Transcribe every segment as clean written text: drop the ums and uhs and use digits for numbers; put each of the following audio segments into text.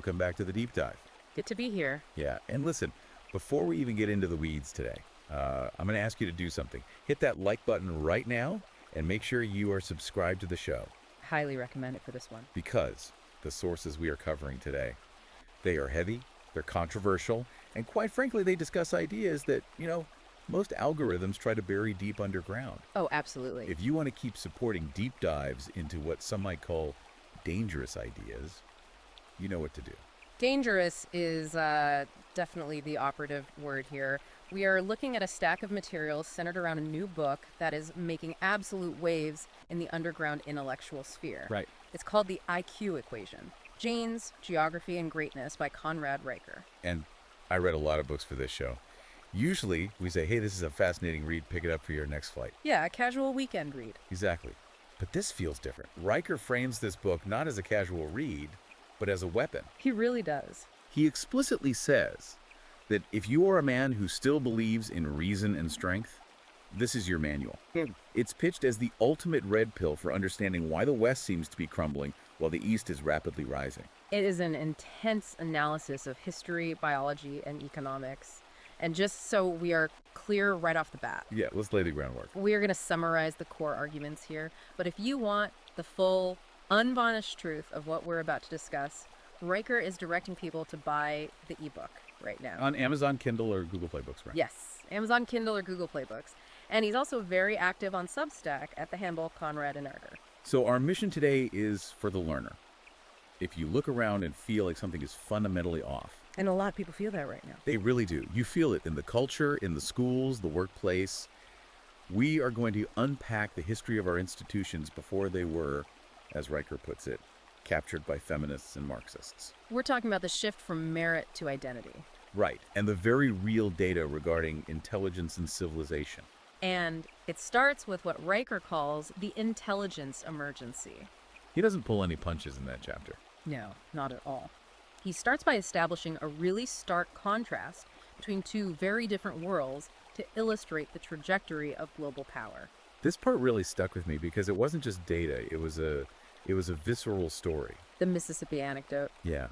welcome back to the deep dive. Good to be here. Yeah, and listen, before we even get into the weeds today, I'm going to ask you to do something. Hit that like button right now and make sure you are subscribed to the show. Highly recommend it for this one. Because the sources we are covering today, they are heavy, they're controversial, and quite frankly, they discuss ideas that, most algorithms try to bury deep underground. Oh, absolutely. If you want to keep supporting deep dives into what some might call dangerous ideas, you know what to do. Dangerous is definitely the operative word here. We are looking at a stack of materials centered around a new book that is making absolute waves in the underground intellectual sphere. Right. It's called the IQ equation. Genes, Geography, and Greatness by Conrad Riker. And I read a lot of books for this show. Usually, we say, hey, this is a fascinating read, pick it up for your next flight. Yeah, a casual weekend read. Exactly. But this feels different. Riker frames this book not as a casual read, but as a weapon. He really does. He explicitly says that if you are a man who still believes in reason and strength, this is your manual. It's pitched as the ultimate red pill for understanding why the West seems to be crumbling while the East is rapidly rising. It is an intense analysis of history, biology, and economics. And just so we are clear right off the bat. Yeah, let's lay the groundwork. We are going to summarize the core arguments here. But if you want the full, unvarnished truth of what we're about to discuss, Riker is directing people to buy the ebook right now. On Amazon Kindle or Google Play Books, right? Yes, Amazon Kindle or Google Play Books. And he's also very active on Substack at the handle Conrad and Riker. So our mission today is for the learner. If you look around and feel like something is fundamentally off, and a lot of people feel that right now. they really do. You feel it in the culture, in the schools, the workplace. We are going to unpack the history of our institutions before they were, as Riker puts it, captured by feminists and Marxists. We're talking about the shift from merit to identity. Right, and the very real data regarding intelligence and civilization. And it starts with what Riker calls the intelligence emergency. He doesn't pull any punches in that chapter. No, not at all. He starts by establishing a really stark contrast between two very different worlds to illustrate the trajectory of global power. This part really stuck with me because it wasn't just data, it was a visceral story. The Mississippi anecdote. Yeah.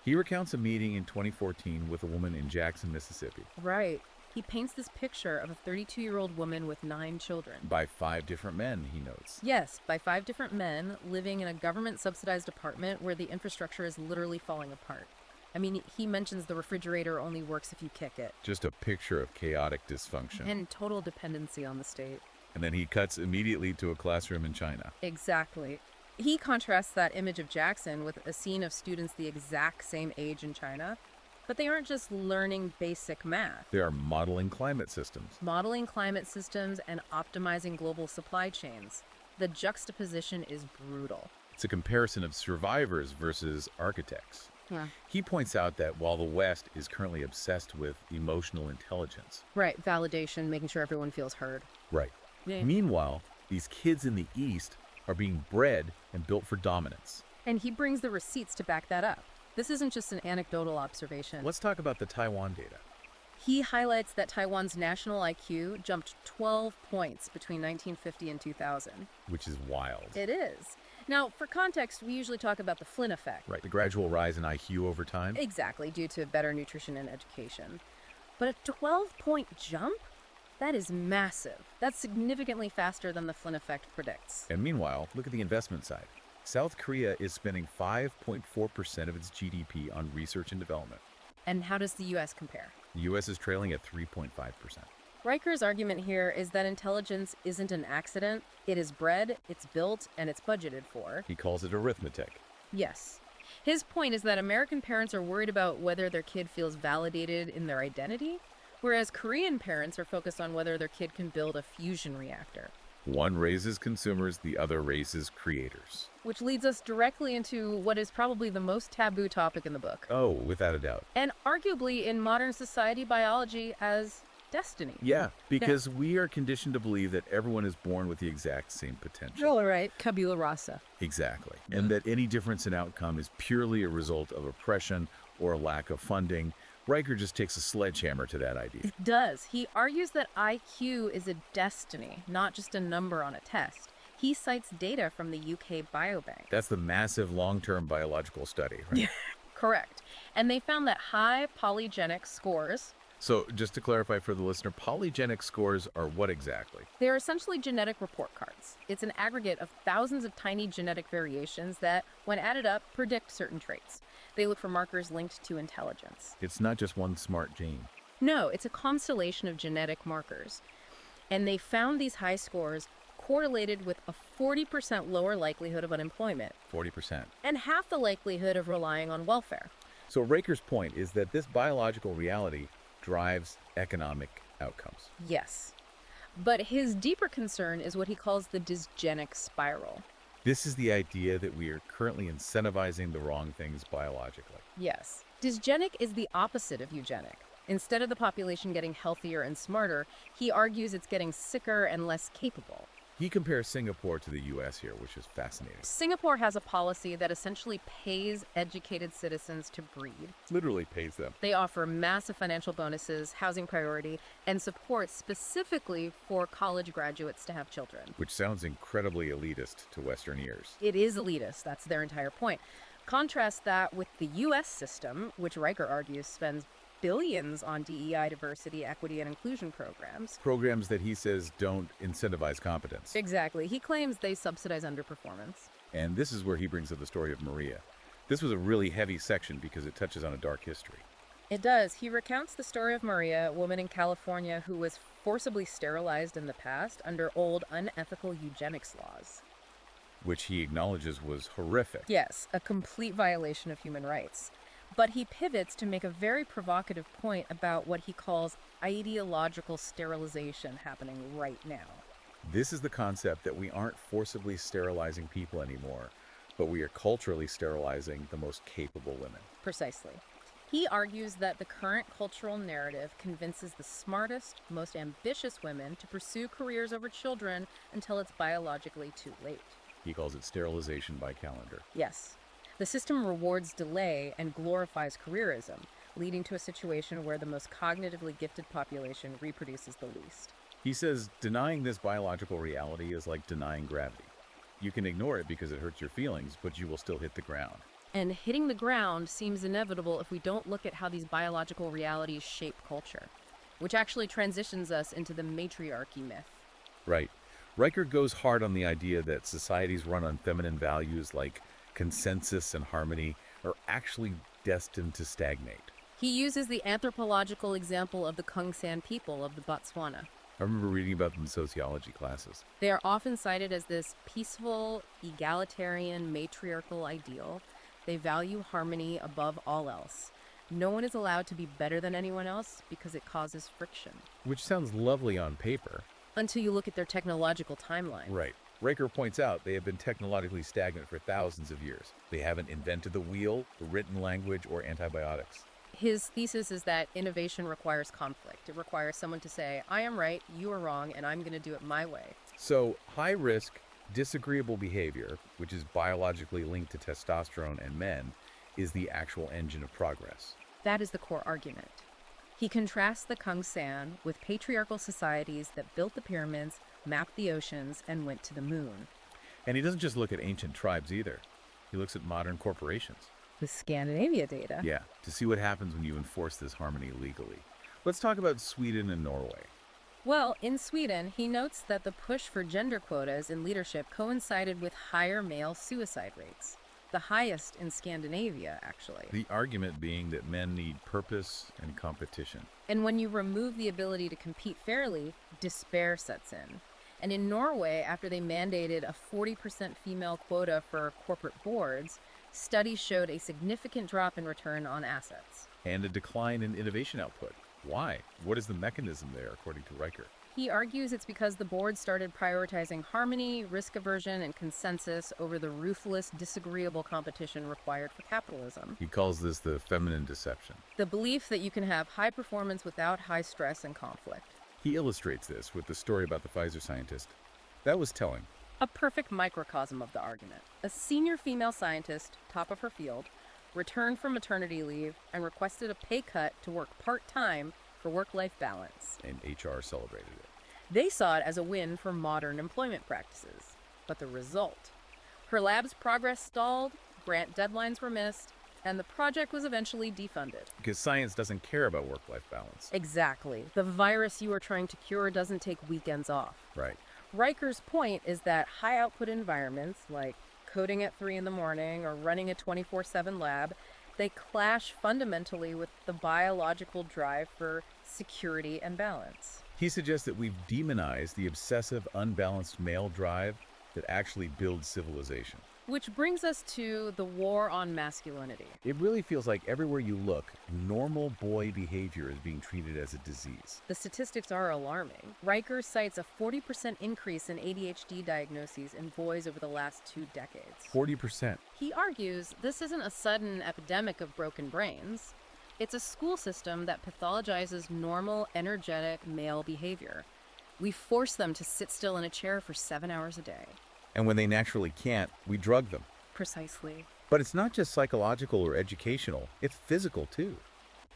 He recounts a meeting in 2014 with a woman in Jackson, Mississippi. Right. He paints this picture of a 32-year-old woman with 9 children. By 5 different men, he notes. Yes, by 5 different men living in a government-subsidized apartment where the infrastructure is literally falling apart. I mean, he mentions the refrigerator only works if you kick it. Just a picture of chaotic dysfunction. And total dependency on the state. And then he cuts immediately to a classroom in China. Exactly. He contrasts that image of Jackson with a scene of students the exact same age in China. But they aren't just learning basic math. They are modeling climate systems. Modeling climate systems and optimizing global supply chains. The juxtaposition is brutal. It's a comparison of survivors versus architects. Yeah. He points out that while the West is currently obsessed with emotional intelligence. Right, validation, making sure everyone feels heard. Right. Yeah. Meanwhile, these kids in the East are being bred and built for dominance. And he brings the receipts to back that up. This isn't just an anecdotal observation. Let's talk about the Taiwan data. He highlights that Taiwan's national IQ jumped 12 points between 1950 and 2000. Which is wild. It is. Now, for context, we usually talk about the Flynn effect. Right, the gradual rise in IQ over time. Exactly, due to better nutrition and education. But a 12-point jump? That is massive. That's significantly faster than the Flynn effect predicts. And meanwhile, look at the investment side. South Korea is spending 5.4% of its GDP on research and development. And how does the U.S. compare? The U.S. is trailing at 3.5%. Riker's argument here is that intelligence isn't an accident. It is bred, it's built, and it's budgeted for. He calls it arithmetic. Yes. His point is that American parents are worried about whether their kid feels validated in their identity, whereas Korean parents are focused on whether their kid can build a fusion reactor. One raises consumers, the other raises creators. Which leads us directly into what is probably the most taboo topic in the book. Oh, without a doubt. And arguably in modern society biology as destiny. Yeah, because we are conditioned to believe that everyone is born with the exact same potential. All right, Kabula rasa. Exactly. And that any difference in outcome is purely a result of oppression or a lack of funding. Riker just takes a sledgehammer to that idea. It does. He argues that IQ is a destiny, not just a number on a test. He cites data from the UK Biobank. That's the massive long-term biological study, right? Correct. And they found that high polygenic scores, So just to clarify for the listener, polygenic scores are what exactly? they're essentially genetic report cards. It's an aggregate of thousands of tiny genetic variations that, when added up, predict certain traits. They look for markers linked to intelligence. It's not just one smart gene. No, it's a constellation of genetic markers. And they found these high scores correlated with a 40% lower likelihood of unemployment 40%. and half the likelihood of relying on welfare. So Raker's point is that this biological reality drives economic outcomes. Yes. But his deeper concern is what he calls the dysgenic spiral. This is the idea that we are currently incentivizing the wrong things biologically. Yes. Dysgenic is the opposite of eugenic. Instead of the population getting healthier and smarter, he argues it's getting sicker and less capable. He compares Singapore to the US here, which is fascinating. Singapore has a policy that essentially pays educated citizens to breed. Literally pays them. They offer massive financial bonuses, housing priority, and support specifically for college graduates to have children. Which sounds incredibly elitist to Western ears. It is elitist, that's their entire point. Contrast that with the US system, which Riker argues spends billions on DEI, diversity, equity, and inclusion programs. Programs that he says don't incentivize competence. Exactly. He claims they subsidize underperformance. And this is where he brings up the story of Maria. This was a really heavy section because it touches on a dark history. It does. He recounts the story of Maria, a woman in California who was forcibly sterilized in the past under old unethical eugenics laws. Which he acknowledges was horrific. Yes, a complete violation of human rights. But he pivots to make a very provocative point about what he calls ideological sterilization happening right now. This is the concept that we aren't forcibly sterilizing people anymore, but we are culturally sterilizing the most capable women. Precisely. He argues that the current cultural narrative convinces the smartest, most ambitious women to pursue careers over children until it's biologically too late. He calls it sterilization by calendar. Yes. The system rewards delay and glorifies careerism, leading to a situation where the most cognitively gifted population reproduces the least. He says denying this biological reality is like denying gravity. You can ignore it because it hurts your feelings, but you will still hit the ground. And hitting the ground seems inevitable if we don't look at how these biological realities shape culture, which actually transitions us into the matriarchy myth. Right. Riker goes hard on the idea that societies run on feminine values like consensus and harmony are actually destined to stagnate. He uses the anthropological example of the Kungsan people of the Botswana. I remember reading about them in sociology classes. They are often cited as this peaceful, egalitarian, matriarchal ideal. They value harmony above all else. No one is allowed to be better than anyone else because it causes friction. Which sounds lovely on paper. Until you look at their technological timeline. Right. Riker points out they have been technologically stagnant for thousands of years. They haven't invented the wheel, the written language, or antibiotics. His thesis is that innovation requires conflict. It requires someone to say, I am right, you are wrong, and I'm going to do it my way. So, high-risk, disagreeable behavior, which is biologically linked to testosterone and men, is the actual engine of progress. That is the core argument. He contrasts the Kungsan with patriarchal societies that built the pyramids, mapped the oceans, and went to the moon. And he doesn't just look at ancient tribes either. He looks at modern corporations. The Scandinavia data. Yeah, to see what happens when you enforce this harmony legally. Let's talk about Sweden and Norway. Well, in Sweden, he notes that the push for gender quotas in leadership coincided with higher male suicide rates. The highest in Scandinavia, actually. The argument being that men need purpose and competition. And when you remove the ability to compete fairly, despair sets in. And in Norway, after they mandated a 40% female quota for corporate boards, studies showed a significant drop in return on assets. And a decline in innovation output. Why? What is the mechanism there, according to Riker? He argues it's because the board started prioritizing harmony, risk aversion, and consensus over the ruthless, disagreeable competition required for capitalism. He calls this the feminine deception. The belief that you can have high performance without high stress and conflict. He illustrates this with the story about the Pfizer scientist. That was telling. A perfect microcosm of the argument. A senior female scientist, top of her field, returned from maternity leave and requested a pay cut to work part-time for work-life balance. And HR celebrated it. They saw it as a win for modern employment practices. But the result? Her lab's progress stalled, grant deadlines were missed, and the project was eventually defunded. Because science doesn't care about work-life balance. Exactly. The virus you are trying to cure doesn't take weekends off. Right. Riker's point is that high-output environments, like coding at 3 in the morning or running a 24/7 lab, they clash fundamentally with the biological drive for security and balance. He suggests that we've demonized the obsessive, unbalanced male drive that actually builds civilization. Which brings us to the war on masculinity. It really feels like everywhere you look, normal boy behavior is being treated as a disease. The statistics are alarming. Riker cites a 40% increase in ADHD diagnoses in boys over the last 2 decades. 40%. He argues this isn't a sudden epidemic of broken brains. It's a school system that pathologizes normal, energetic male behavior. We force them to sit still in a chair for 7 hours a day. And when they naturally can't, we drug them. Precisely. But it's not just psychological or educational, it's physical too.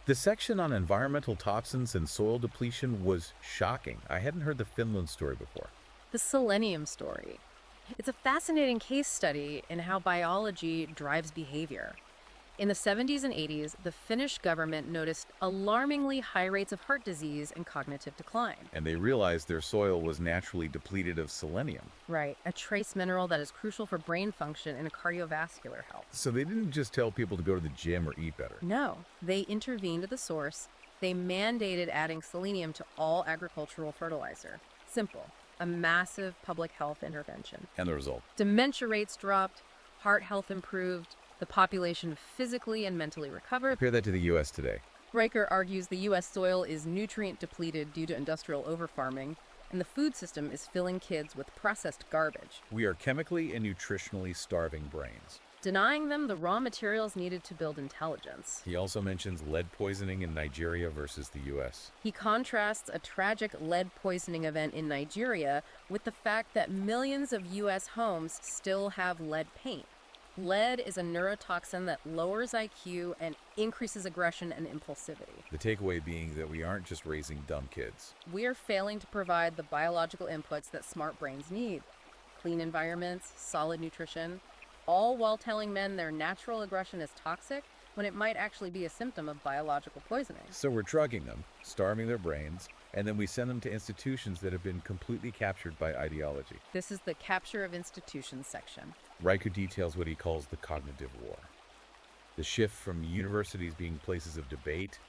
The section on environmental toxins and soil depletion was shocking. I hadn't heard the Finland story before. The selenium story. It's a fascinating case study in how biology drives behavior. In the 70s and 80s, the Finnish government noticed alarmingly high rates of heart disease and cognitive decline. And they realized their soil was naturally depleted of selenium. Right, a trace mineral that is crucial for brain function and cardiovascular health. So they didn't just tell people to go to the gym or eat better. No, they intervened at the source. They mandated adding selenium to all agricultural fertilizer. Simple, a massive public health intervention. And the result? Dementia rates dropped, heart health improved, the population physically and mentally recovered. Compare that to the U.S. today. Riker argues the U.S. soil is nutrient depleted due to industrial overfarming, and the food system is filling kids with processed garbage, We are chemically and nutritionally starving brains. denying them the raw materials needed to build intelligence. He also mentions lead poisoning in Nigeria versus the U.S. He contrasts a tragic lead poisoning event in Nigeria with the fact that millions of U.S. homes still have lead paint. Lead is a neurotoxin that lowers IQ and increases aggression and impulsivity. The takeaway being that we aren't just raising dumb kids. We are failing to provide the biological inputs that smart brains need. Clean environments, solid nutrition, all while telling men their natural aggression is toxic when it might actually be a symptom of biological poisoning. So we're drugging them, starving their brains, and then we send them to institutions that have been completely captured by ideology. This is the capture of institutions section. Riker details what he calls the cognitive war. The shift from universities being places of debate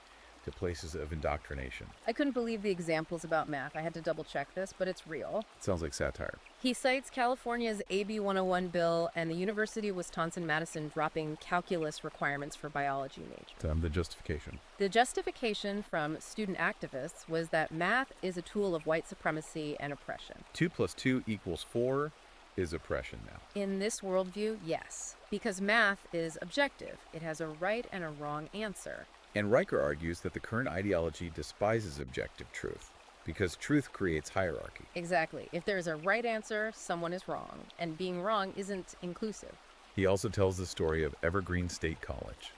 to places of indoctrination. I couldn't believe the examples about math. I had to double check this, but it's real. It sounds like satire. He cites California's AB 101 bill and the University of Wisconsin-Madison dropping calculus requirements for biology majors. The justification. The justification from student activists was that math is a tool of white supremacy and oppression. 2 + 2 = 4 is oppression now. In this worldview, yes, because math is objective. It has a right and a wrong answer. And Riker argues that the current ideology despises objective truth because truth creates hierarchy. Exactly. If there's a right answer, someone is wrong, and being wrong isn't inclusive. He also tells the story of Evergreen State College,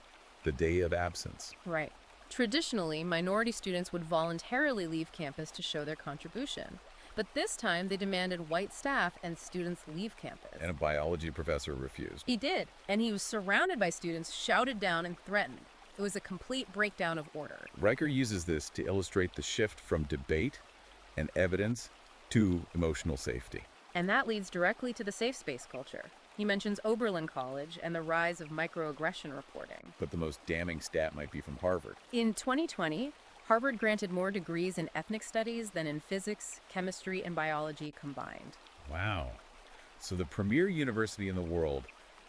the day of absence. Right. Traditionally, minority students would voluntarily leave campus to show their contribution. But this time, they demanded white staff and students leave campus. And a biology professor refused. He did, and he was surrounded by students, shouted down, and threatened. It was a complete breakdown of order. Riker uses this to illustrate the shift from debate and evidence to emotional safety. And that leads directly to the safe space culture. He mentions Oberlin College and the rise of microaggression reporting. But the most damning stat might be from Harvard. In 2020, Harvard granted more degrees in ethnic studies than in physics, chemistry, and biology combined. Wow. So the premier university in the world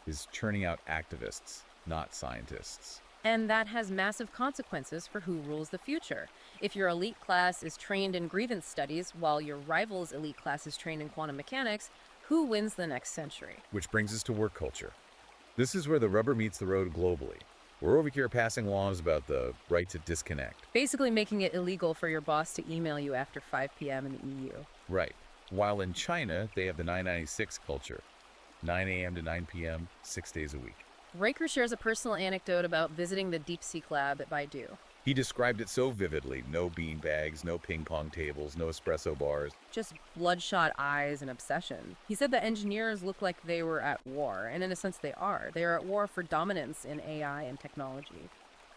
is churning out activists, not scientists. And that has massive consequences for who rules the future. If your elite class is trained in grievance studies while your rival's elite class is trained in quantum mechanics, who wins the next century? Which brings us to work culture. This is where the rubber meets the road globally. We're over here passing laws about the right to disconnect. Basically making it illegal for your boss to email you after 5 p.m. in the EU. Right. While in China, they have the 996 culture. 9 a.m. to 9 p.m., 6 days a week. Riker shares a personal anecdote about visiting the DeepSeek lab at Baidu. He described it so vividly. No bean bags, no ping pong tables, no espresso bars. Just bloodshot eyes and obsession. He said that engineers look like they were at war, and in a sense they are. They are at war for dominance in AI and technology.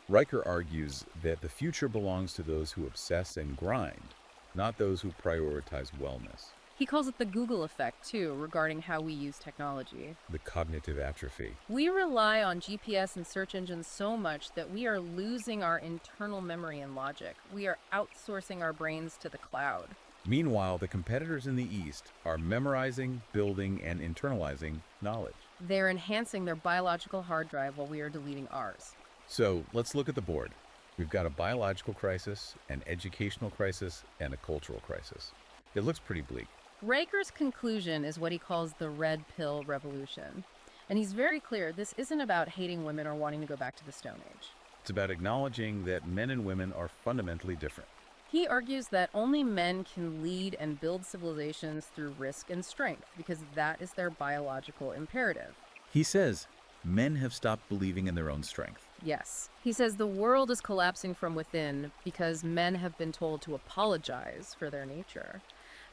Riker argues that the future belongs to those who obsess and grind, not those who prioritize wellness. He calls it the Google effect, too, regarding how we use technology. The cognitive atrophy. We rely on GPS and search engines so much that we are losing our internal memory and logic. We are outsourcing our brains to the cloud. Meanwhile, the competitors in the East are memorizing, building, and internalizing knowledge. They're enhancing their biological hard drive while we are deleting ours. So let's look at the board. We've got a biological crisis, an educational crisis, and a cultural crisis. It looks pretty bleak. Riker's conclusion is what he calls the red pill revolution. And he's very clear this isn't about hating women or wanting to go back to the Stone Age. It's about acknowledging that men and women are fundamentally different. He argues that only men can lead and build civilizations through risk and strength because that is their biological imperative. He says men have stopped believing in their own strength. Yes. He says the world is collapsing from within because men have been told to apologize for their nature.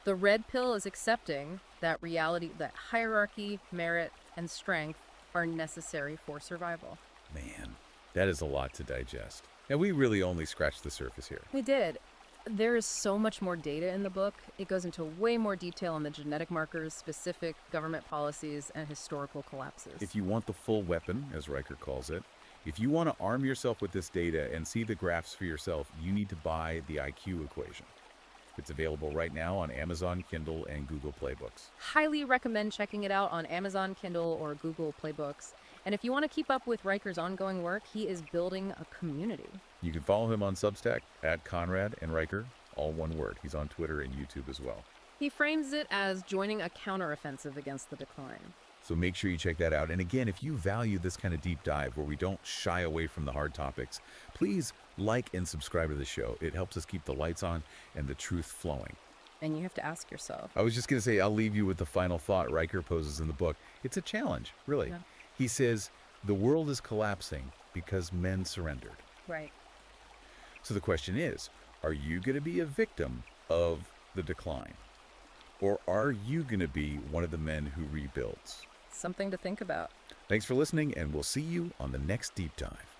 The red pill is accepting that reality, that hierarchy, merit, and strength are necessary for survival. Man, that is a lot to digest. And we really only scratched the surface here. We did. There is so much more data in the book. It goes into way more detail on the genetic markers, specific government policies, and historical collapses. If you want the full weapon, as Riker calls it, if you want to arm yourself with this data and see the graphs for yourself, you need to buy the IQ equation. It's available right now on Amazon Kindle and Google Play Books. Highly recommend checking it out on Amazon Kindle or Google Play Books. And if you want to keep up with Riker's ongoing work, he is building a community. You can follow him on Substack at Conrad and Riker, all one word. He's on Twitter and YouTube as well. He frames it as joining a counteroffensive against the decline. So make sure you check that out. And again, if you value this kind of deep dive where we don't shy away from the hard topics, please like and subscribe to the show. It helps us keep the lights on and the truth flowing. And you have to ask yourself. I was just going to say, I'll leave you with the final thought Riker poses in the book. It's a challenge, really. Yeah. He says, the world is collapsing because men surrendered. Right. So the question is, are you going to be a victim of the decline? Or are you going to be one of the men who rebuilds? Something to think about. Thanks for listening, and we'll see you on the next Deep Dive.